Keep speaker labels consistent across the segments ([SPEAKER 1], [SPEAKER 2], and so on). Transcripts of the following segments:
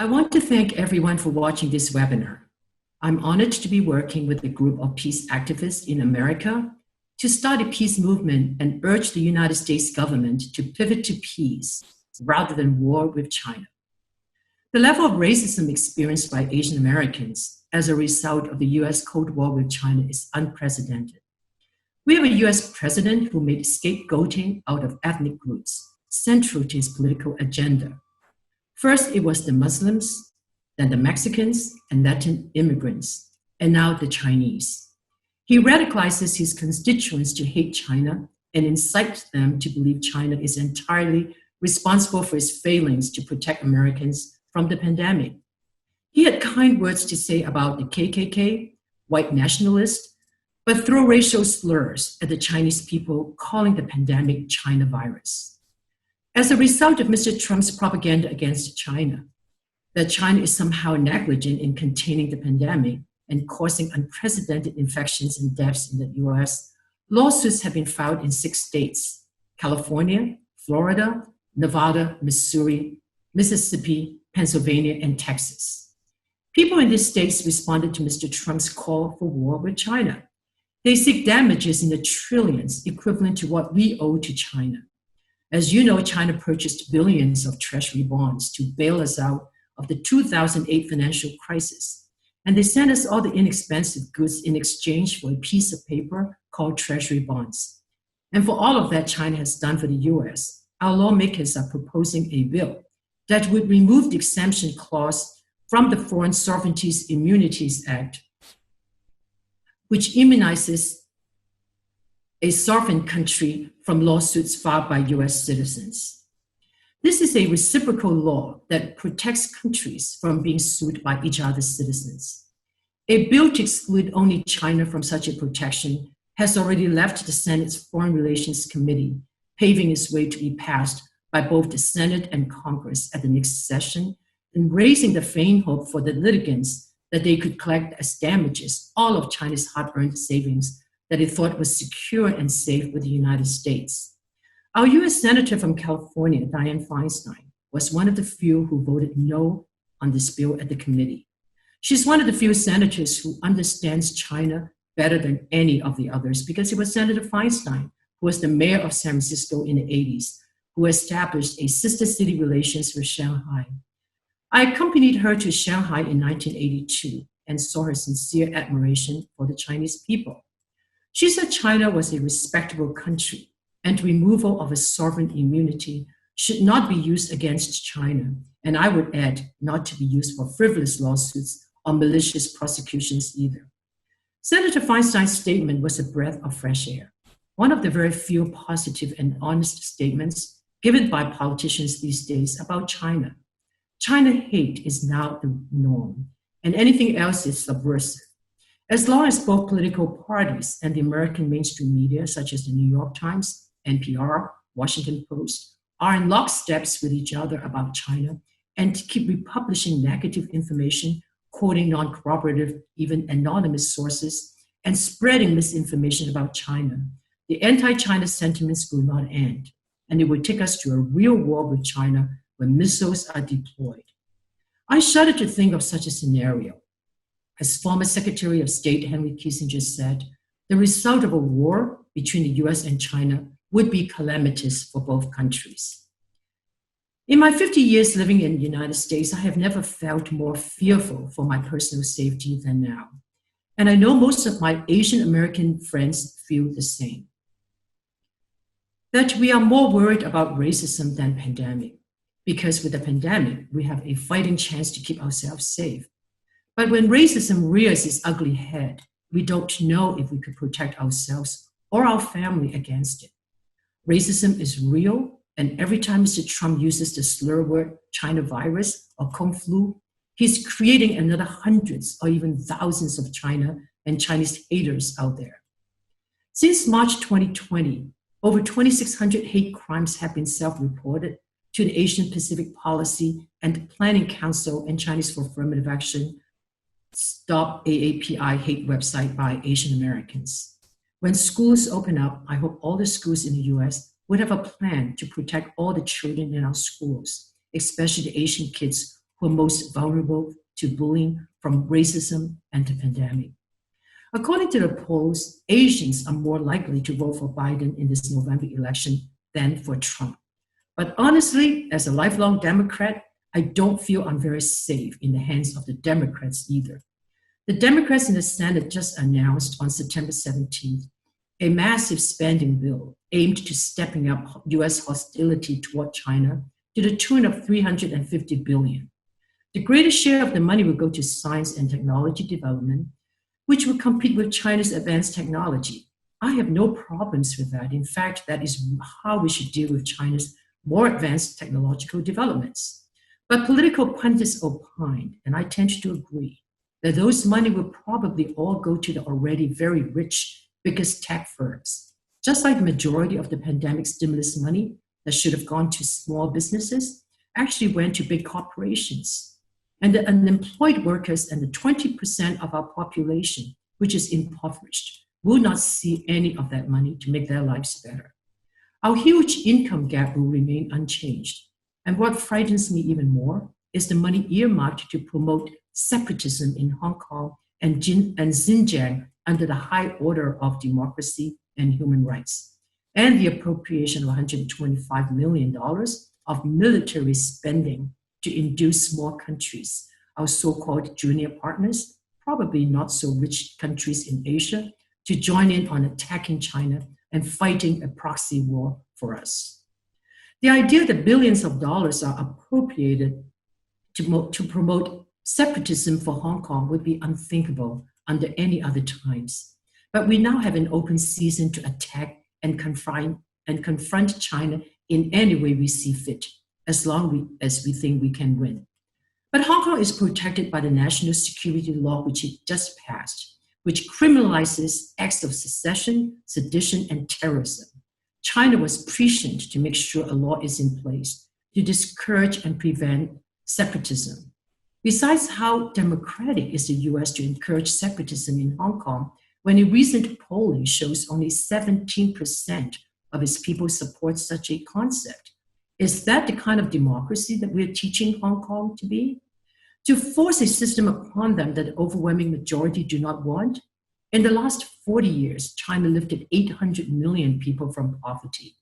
[SPEAKER 1] I want to thank everyone for watching this webinar. I'm honored to be working with a group of peace activists in America to start a peace movement and urge the United States government to pivot to peace rather than war with China. The level of racism experienced by Asian Americans as a result of the US Cold War with China is unprecedented. We have a US president who made scapegoating out of ethnic groups central to his political agenda. First, it was the Muslims, then the Mexicans and Latin immigrants, and now the Chinese. He radicalizes his constituents to hate China and incites them to believe China is entirely responsible for its failings to protect Americans from the pandemic. He had kind words to say about the KKK, white nationalists, but throw racial slurs at the Chinese people, calling the pandemic China virus. As a result of Mr. Trump's propaganda against China, that China is somehow negligent in containing the pandemic and causing unprecedented infections and deaths in the US, lawsuits have been filed in 6 states: California, Florida, Nevada, Missouri, Mississippi, Pennsylvania, and Texas. People in these states responded to Mr. Trump's call for war with China. They seek damages in the trillions, equivalent to what we owe to China. As you know, China purchased billions of treasury bonds to bail us out of the 2008 financial crisis. And they sent us all the inexpensive goods in exchange for a piece of paper called treasury bonds. And for all of that China has done for the US, our lawmakers are proposing a bill that would remove the exemption clause from the Foreign Sovereignties Immunities Act, which immunizes a sovereign country from lawsuits filed by US citizens. This is a reciprocal law that protects countries from being sued by each other's citizens. A bill to exclude only China from such a protection has already left the Senate's Foreign Relations Committee, paving its way to be passed by both the Senate and Congress at the next session, and raising the vain hope for the litigants that they could collect as damages all of China's hard-earned savings that it thought was secure and safe with the United States. Our US Senator from California, Dianne Feinstein, was one of the few who voted no on this bill at the committee. She's one of the few senators who understands China better than any of the others, because it was Senator Feinstein, who was the mayor of San Francisco in the 80s, who established a sister city relations with Shanghai. I accompanied her to Shanghai in 1982 and saw her sincere admiration for the Chinese people. She said China was a respectable country and removal of a sovereign immunity should not be used against China, and I would add, not to be used for frivolous lawsuits or malicious prosecutions either. Senator Feinstein's statement was a breath of fresh air, one of the very few positive and honest statements given by politicians these days about China. China hate is now the norm, and anything else is subversive. As long as both political parties and the American mainstream media, such as the New York Times, NPR, Washington Post, are in locksteps with each other about China and keep republishing negative information, quoting non-corroborative, even anonymous sources, and spreading misinformation about China, the anti-China sentiments will not end, and it will take us to a real war with China when missiles are deployed. I shudder to think of such a scenario. As former Secretary of State Henry Kissinger said, the result of a war between the US and China would be calamitous for both countries. In my 50 years living in the United States, I have never felt more fearful for my personal safety than now. And I know most of my Asian American friends feel the same. That we are more worried about racism than pandemic, because with the pandemic, we have a fighting chance to keep ourselves safe. But when racism rears its ugly head, we don't know if we could protect ourselves or our family against it. Racism is real, and every time Mr. Trump uses the slur word China virus or Kung flu, he's creating another hundreds or even thousands of China and Chinese haters out there. Since March 2020, over 2,600 hate crimes have been self-reported to the Asian Pacific Policy and Planning Council and Chinese for Affirmative Action Stop AAPI hate website by Asian Americans. When schools open up, I hope all the schools in the US would have a plan to protect all the children in our schools, especially the Asian kids who are most vulnerable to bullying from racism and the pandemic. According to the polls, Asians are more likely to vote for Biden in this November election than for Trump. But honestly, as a lifelong Democrat, I don't feel I'm very safe in the hands of the Democrats either. The Democrats in the Senate just announced on September 17th a massive spending bill aimed to stepping up U.S. hostility toward China to the tune of $350 billion. The greatest share of the money will go to science and technology development, which will compete with China's advanced technology. I have no problems with that. In fact, that is how we should deal with China's more advanced technological developments. But political pundits opined, and I tend to agree, that those money will probably all go to the already very rich, biggest tech firms. Just like the majority of the pandemic stimulus money that should have gone to small businesses actually went to big corporations. And the unemployed workers and the 20% of our population, which is impoverished, will not see any of that money to make their lives better. Our huge income gap will remain unchanged. And what frightens me even more is the money earmarked to promote separatism in Hong Kong and Xinjiang under the high order of democracy and human rights, and the appropriation of $125 million of military spending to induce small countries, our so-called junior partners, probably not so rich countries in Asia, to join in on attacking China and fighting a proxy war for us. The idea that billions of dollars are appropriated to promote separatism for Hong Kong would be unthinkable under any other times. But we now have an open season to attack and confront China in any way we see fit, as long as we think we can win. But Hong Kong is protected by the national security law which it just passed, which criminalizes acts of secession, sedition, and terrorism. China was prescient to make sure a law is in place to discourage and prevent separatism. Besides, how democratic is the US to encourage separatism in Hong Kong when a recent polling shows only 17% of its people support such a concept? Is that the kind of democracy that we're teaching Hong Kong to be? To force a system upon them that the overwhelming majority do not want? In the last 40 years, China lifted 800 million people from poverty,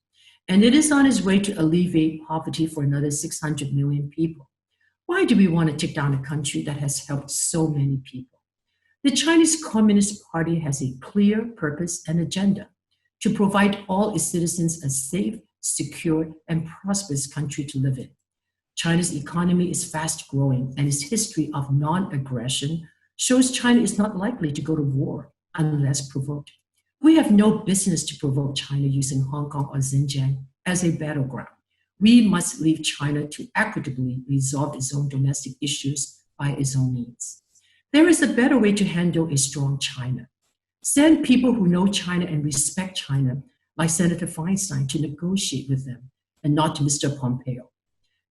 [SPEAKER 1] and it is on its way to alleviate poverty for another 600 million people. Why do we want to take down a country that has helped so many people? The Chinese Communist Party has a clear purpose and agenda: to provide all its citizens a safe, secure, and prosperous country to live in. China's economy is fast growing, and its history of non-aggression shows China is not likely to go to war unless provoked. We have no business to provoke China using Hong Kong or Xinjiang as a battleground. We must leave China to equitably resolve its own domestic issues by its own means. There is a better way to handle a strong China. Send people who know China and respect China, like Senator Feinstein, to negotiate with them, and not to Mr. Pompeo.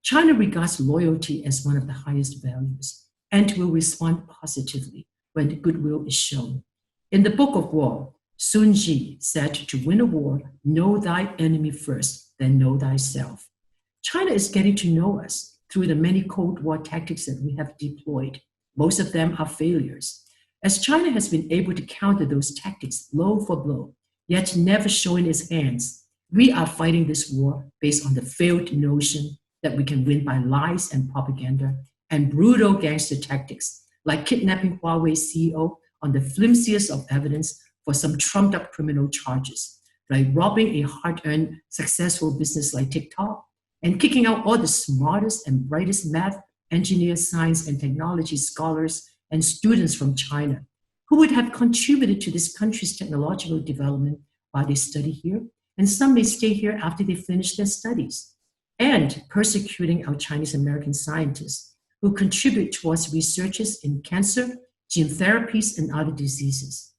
[SPEAKER 1] China regards loyalty as one of the highest values and will respond positively when the goodwill is shown. In the Book of War, Sun Tzu said, to win a war, know thy enemy first, then know thyself. China is getting to know us through the many Cold War tactics that we have deployed. Most of them are failures. As China has been able to counter those tactics blow for blow, yet never showing its hands, we are fighting this war based on the failed notion that we can win by lies and propaganda and brutal gangster tactics, like kidnapping Huawei CEO on the flimsiest of evidence for some trumped-up criminal charges, like robbing a hard-earned, successful business like TikTok, and kicking out all the smartest and brightest math, engineers, science, and technology scholars and students from China, who would have contributed to this country's technological development while they study here, and some may stay here after they finish their studies, and persecuting our Chinese American scientists who contribute towards researches in cancer, gene therapies, and other diseases.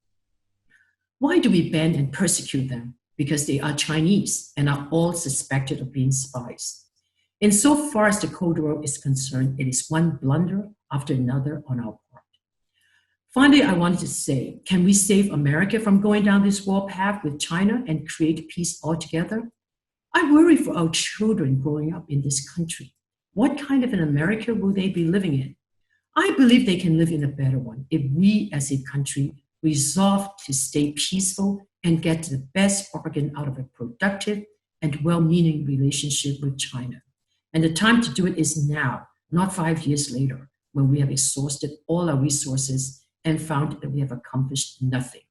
[SPEAKER 1] Why do we ban and persecute them? Because they are Chinese and are all suspected of being spies. Insofar as the Cold War is concerned, it is one blunder after another on our part. Finally, I wanted to say, can we save America from going down this war path with China and create peace altogether? I worry for our children growing up in this country. What kind of an America will they be living in? I believe they can live in a better one if we as a country resolve to stay peaceful and get the best bargain out of a productive and well-meaning relationship with China. And the time to do it is now, not 5 years later, when we have exhausted all our resources and found that we have accomplished nothing.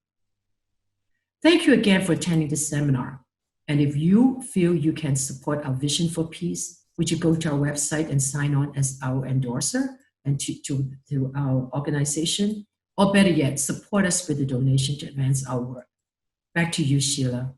[SPEAKER 1] Thank you again for attending this seminar. And if you feel you can support our vision for peace, would you go to our website and sign on as our endorser and to our organization? Or better yet, support us with a donation to advance our work. Back to you, Sheila.